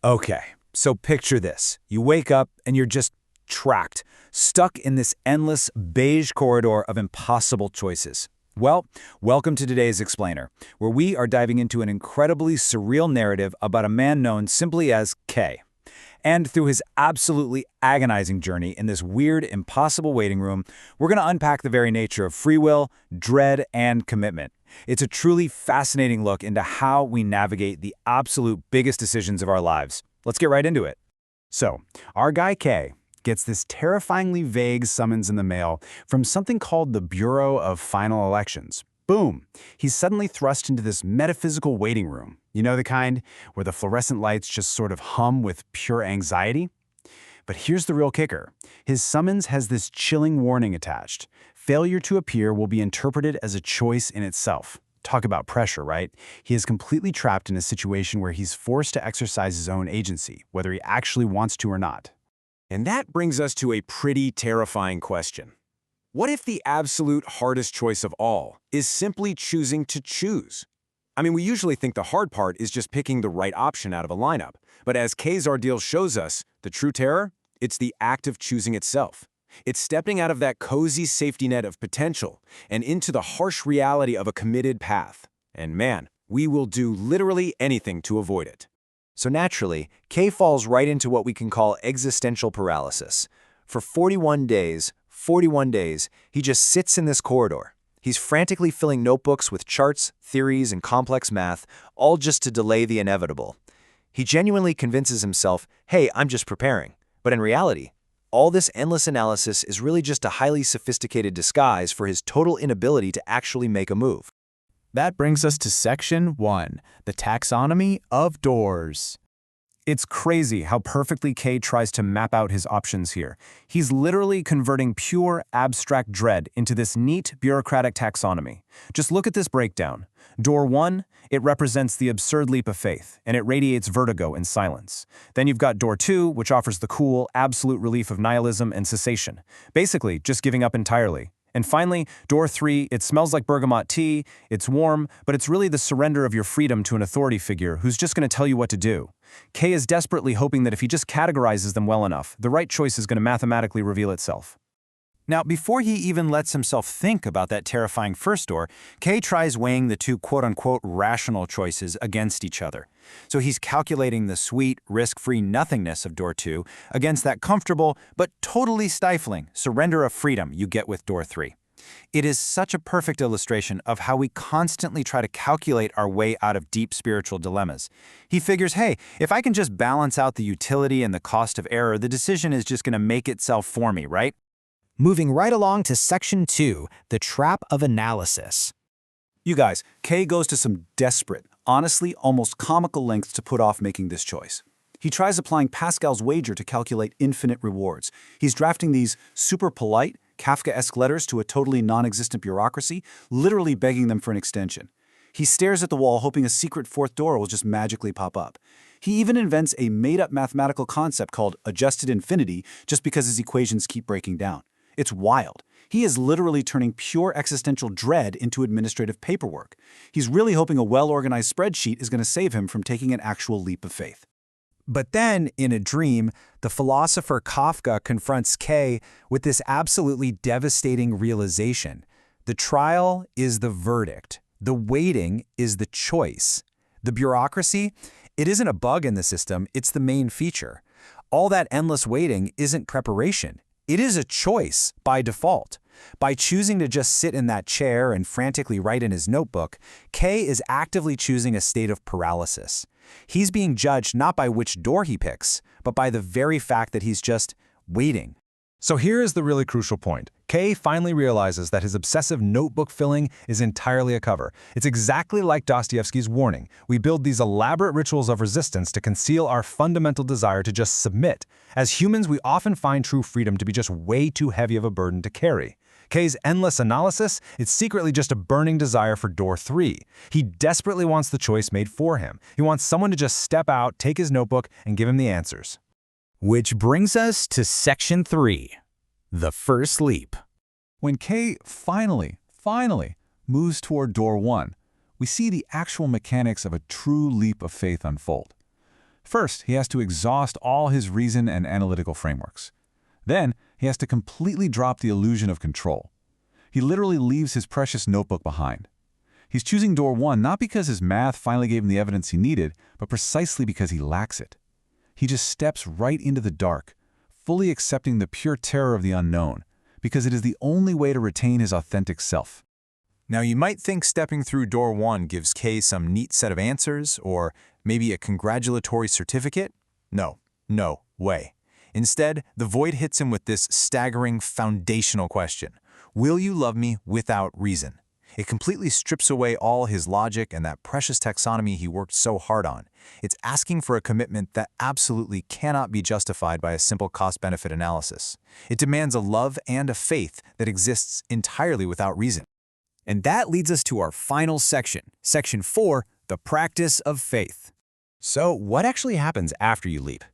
Okay, so picture this. You wake up and you're just trapped, stuck in this endless beige corridor of impossible choices. Well, welcome to today's Explainer, where we are diving into an incredibly surreal narrative about a man known simply as K. And through his absolutely agonizing journey in this weird, impossible waiting room, we're going to unpack the very nature of free will, dread, and commitment. It's a truly fascinating look into how we navigate the absolute biggest decisions of our lives. Let's get right into it. So, our guy K gets this terrifyingly vague summons in the mail from something called the Bureau of Final Elections. Boom! He's suddenly thrust into this metaphysical waiting room. You know the kind where the fluorescent lights just sort of hum with pure anxiety? But here's the real kicker. His summons has this chilling warning attached. Failure to appear will be interpreted as a choice in itself. Talk about pressure, right? He is completely trapped in a situation where he's forced to exercise his own agency, whether he actually wants to or not. And that brings us to a pretty terrifying question. What if the absolute hardest choice of all is simply choosing to choose? I mean, we usually think the hard part is just picking the right option out of a lineup. But as K's ordeal shows us, the true terror? It's the act of choosing itself. It's stepping out of that cozy safety net of potential and into the harsh reality of a committed path. And man, we will do literally anything to avoid it. So naturally, K falls right into what we can call existential paralysis. For 41 days, he just sits in this corridor. He's frantically filling notebooks with charts, theories, and complex math, all just to delay the inevitable. He genuinely convinces himself, hey, I'm just preparing. But in reality, all this endless analysis is really just a highly sophisticated disguise for his total inability to actually make a move. That brings us to Section 1, the taxonomy of doors. It's crazy how perfectly K tries to map out his options here. He's literally converting pure, abstract dread into this neat, bureaucratic taxonomy. Just look at this breakdown. Door 1, it represents the absurd leap of faith, and it radiates vertigo and silence. Then you've got Door 2, which offers the cool, absolute relief of nihilism and cessation. Basically, just giving up entirely. And finally, Door 3, it smells like bergamot tea, it's warm, but it's really the surrender of your freedom to an authority figure who's just going to tell you what to do. K is desperately hoping that if he just categorizes them well enough, the right choice is going to mathematically reveal itself. Now, before he even lets himself think about that terrifying first door, K tries weighing the two quote-unquote rational choices against each other. So he's calculating the sweet, risk-free nothingness of Door 2 against that comfortable, but totally stifling surrender of freedom you get with Door 3. It is such a perfect illustration of how we constantly try to calculate our way out of deep spiritual dilemmas. He figures, hey, if I can just balance out the utility and the cost of error, the decision is just going to make itself for me, right? Moving right along to Section 2, the trap of analysis. You guys, K goes to some desperate, honestly almost comical lengths to put off making this choice. He tries applying Pascal's wager to calculate infinite rewards. He's drafting these super polite, Kafkaesque letters to a totally non-existent bureaucracy, literally begging them for an extension. He stares at the wall hoping a secret fourth door will just magically pop up. He even invents a made-up mathematical concept called adjusted infinity just because his equations keep breaking down. It's wild. He is literally turning pure existential dread into administrative paperwork. He's really hoping a well-organized spreadsheet is going to save him from taking an actual leap of faith. But then, in a dream, the philosopher Kafka confronts K with this absolutely devastating realization. The trial is the verdict. The waiting is the choice. The bureaucracy, it isn't a bug in the system, it's the main feature. All that endless waiting isn't preparation. It is a choice by default. By choosing to just sit in that chair and frantically write in his notebook, K is actively choosing a state of paralysis. He's being judged not by which door he picks, but by the very fact that he's just waiting. So here is the really crucial point. K finally realizes that his obsessive notebook filling is entirely a cover. It's exactly like Dostoevsky's warning. We build these elaborate rituals of resistance to conceal our fundamental desire to just submit. As humans, we often find true freedom to be just way too heavy of a burden to carry. K's endless analysis is secretly just a burning desire for Door 3. He desperately wants the choice made for him. He wants someone to just step out, take his notebook, and give him the answers. Which brings us to Section 3, the first leap. When K finally moves toward Door 1, we see the actual mechanics of a true leap of faith unfold. First, he has to exhaust all his reason and analytical frameworks. Then, he has to completely drop the illusion of control. He literally leaves his precious notebook behind. He's choosing door 1 not because his math finally gave him the evidence he needed, but precisely because he lacks it. He just steps right into the dark, fully accepting the pure terror of the unknown, because it is the only way to retain his authentic self. Now, you might think stepping through door 1 gives Kay some neat set of answers, or maybe a congratulatory certificate. No way. Instead, the void hits him with this staggering foundational question. Will you love me without reason? It completely strips away all his logic and that precious taxonomy he worked so hard on. It's asking for a commitment that absolutely cannot be justified by a simple cost-benefit analysis. It demands a love and a faith that exists entirely without reason. And that leads us to our final section, Section 4, the practice of faith. So what actually happens after you leap?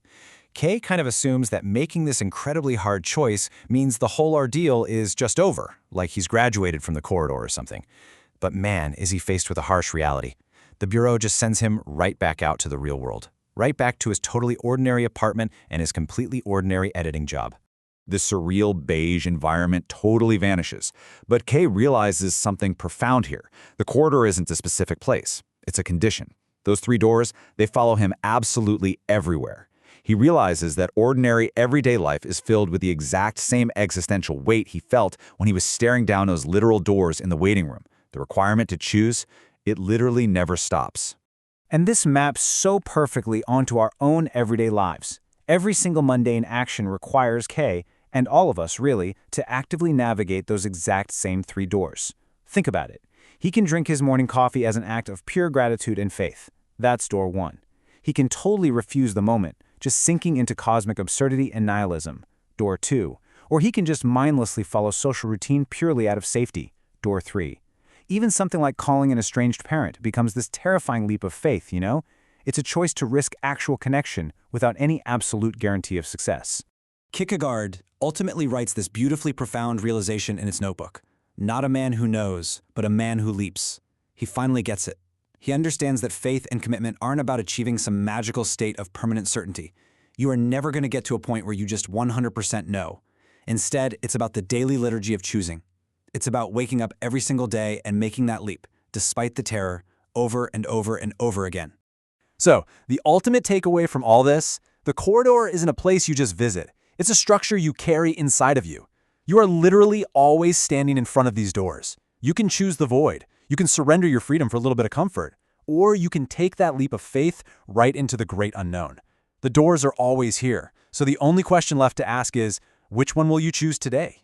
Kay kind of assumes that making this incredibly hard choice means the whole ordeal is just over, like he's graduated from the corridor or something. But man, is he faced with a harsh reality. The Bureau just sends him right back out to the real world, right back to his totally ordinary apartment and his completely ordinary editing job. The surreal beige environment totally vanishes, but Kay realizes something profound here. The corridor isn't a specific place, it's a condition. Those 3 doors, they follow him absolutely everywhere. He realizes that ordinary, everyday life is filled with the exact same existential weight he felt when he was staring down those literal doors in the waiting room. The requirement to choose, it literally never stops. And this maps so perfectly onto our own everyday lives. Every single mundane action requires Kay, and all of us really, to actively navigate those exact same 3 doors. Think about it. He can drink his morning coffee as an act of pure gratitude and faith. That's door 1. He can totally refuse the moment, just sinking into cosmic absurdity and nihilism. Door 2. Or he can just mindlessly follow social routine purely out of safety. Door 3. Even something like calling an estranged parent becomes this terrifying leap of faith, you know? It's a choice to risk actual connection without any absolute guarantee of success. Kierkegaard ultimately writes this beautifully profound realization in his notebook. Not a man who knows, but a man who leaps. He finally gets it. He understands that faith and commitment aren't about achieving some magical state of permanent certainty. You are never going to get to a point where you just 100% know. Instead, it's about the daily liturgy of choosing. It's about waking up every single day and making that leap, despite the terror, over and over and over again. So, the ultimate takeaway from all this, the corridor isn't a place you just visit. It's a structure you carry inside of you. You are literally always standing in front of these doors. You can choose the void. You can surrender your freedom for a little bit of comfort. Or you can take that leap of faith right into the great unknown. The doors are always here. So the only question left to ask is, which one will you choose today?